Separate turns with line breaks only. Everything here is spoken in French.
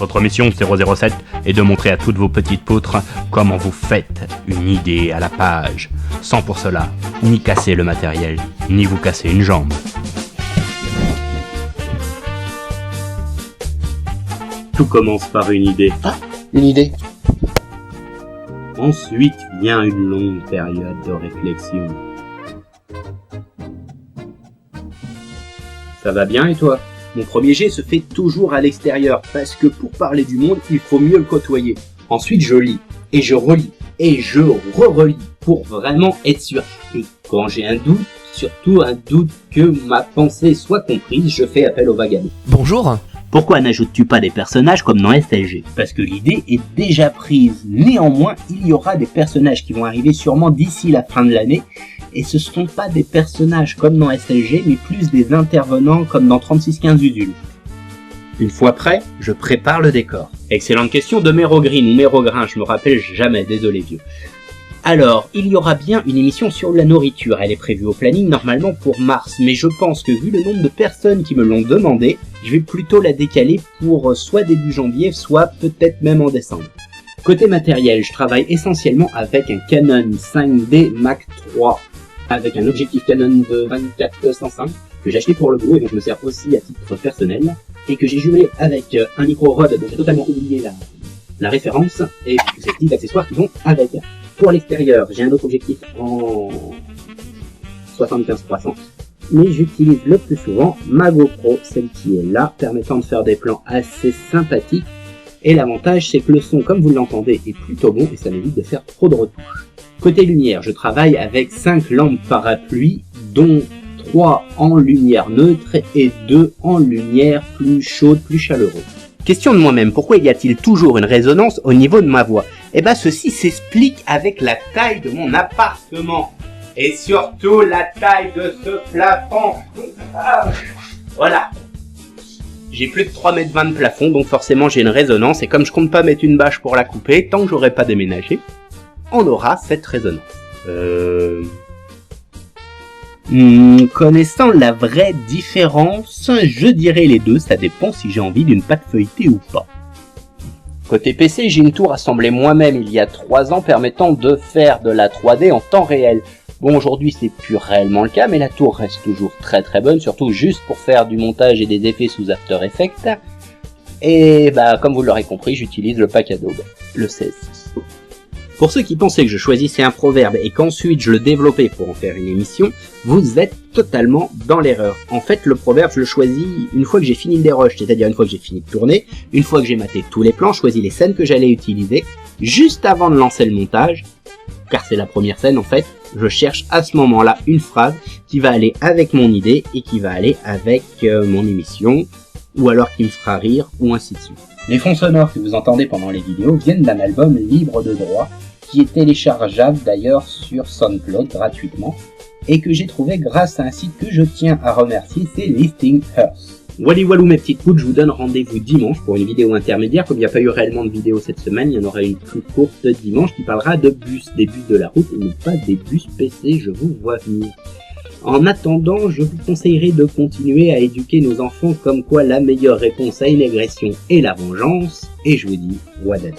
Votre mission 007 est de montrer à toutes vos petites poutres comment vous faites une idée à la page, sans pour cela ni casser le matériel, ni vous casser une jambe. Tout commence par une idée.
Ah, une idée.
Ensuite vient une longue période de réflexion. Ça va bien et toi ? Mon premier jet se fait toujours à l'extérieur, parce que pour parler du monde, il faut mieux le côtoyer. Ensuite, je lis, et je relis, et je re-relis, pour vraiment être sûr. Et quand j'ai un doute, surtout un doute que ma pensée soit comprise, je fais appel au vagabond.
Bonjour.
Pourquoi n'ajoutes-tu pas des personnages comme dans SLG ? Parce que l'idée est déjà prise. Néanmoins, il y aura des personnages qui vont arriver sûrement d'ici la fin de l'année, et ce ne seront pas des personnages comme dans SLG, mais plus des intervenants comme dans 3615 Udul. Une fois prêt, je prépare le décor. Excellente question de Mérogreen ou Mérogrin, je me rappelle jamais, désolé vieux. Alors, il y aura bien une émission sur la nourriture, elle est prévue au planning normalement pour mars, mais je pense que vu le nombre de personnes qui me l'ont demandé, je vais plutôt la décaler pour soit début janvier, soit peut-être même en décembre. Côté matériel, je travaille essentiellement avec un Canon 5D Mark III, avec un objectif Canon de 24-105 que j'ai acheté pour le boulot et dont je me sers aussi à titre personnel, et que j'ai jumelé avec un micro Rode dont j'ai totalement oublié la référence, et ces petits accessoires qui vont avec. Pour l'extérieur, j'ai un autre objectif en 75-300, mais j'utilise le plus souvent ma GoPro, celle qui est là, permettant de faire des plans assez sympathiques, et l'avantage c'est que le son, comme vous l'entendez, est plutôt bon et ça m'évite de faire trop de retouches. Côté lumière, je travaille avec 5 lampes parapluies, dont 3 en lumière neutre et 2 en lumière plus chaude, plus chaleureuse. Question de moi-même, pourquoi y a-t-il toujours une résonance au niveau de ma voix ? Eh ben ceci s'explique avec la taille de mon appartement. Et surtout la taille de ce plafond. Voilà. J'ai plus de 3,20 m de plafond, donc forcément j'ai une résonance. Et comme je compte pas mettre une bâche pour la couper, tant que j'aurai pas déménagé, on aura cette résonance. Connaissant la vraie différence, je dirais les deux, ça dépend si j'ai envie d'une pâte feuilletée ou pas. Côté PC, j'ai une tour assemblée moi-même il y a 3 ans permettant de faire de la 3D en temps réel. Bon, aujourd'hui c'est plus réellement le cas, mais la tour reste toujours très très bonne, surtout juste pour faire du montage et des effets sous After Effects. Et bah comme vous l'aurez compris, j'utilise le pack Adobe, le 16. Pour ceux qui pensaient que je choisissais un proverbe et qu'ensuite je le développais pour en faire une émission, vous êtes totalement dans l'erreur. En fait, le proverbe, je le choisis une fois que j'ai fini le dérush, c'est-à-dire une fois que j'ai fini de tourner, une fois que j'ai maté tous les plans, choisi les scènes que j'allais utiliser, juste avant de lancer le montage, car c'est la première scène en fait, je cherche à ce moment-là une phrase qui va aller avec mon idée et qui va aller avec mon émission, ou alors qui me fera rire, ou ainsi de suite. Les fonds sonores que vous entendez pendant les vidéos viennent d'un album libre de droit, qui est téléchargeable d'ailleurs sur SoundCloud gratuitement, et que j'ai trouvé grâce à un site que je tiens à remercier, c'est Listing Earth. Wally walou mes petites poules, je vous donne rendez-vous dimanche pour une vidéo intermédiaire. Comme il n'y a pas eu réellement de vidéo cette semaine, il y en aura une plus courte dimanche qui parlera de bus, des bus de la route et non pas des bus PC, je vous vois venir. En attendant, je vous conseillerais de continuer à éduquer nos enfants comme quoi la meilleure réponse à une agression est la vengeance, et je vous dis, Wadada.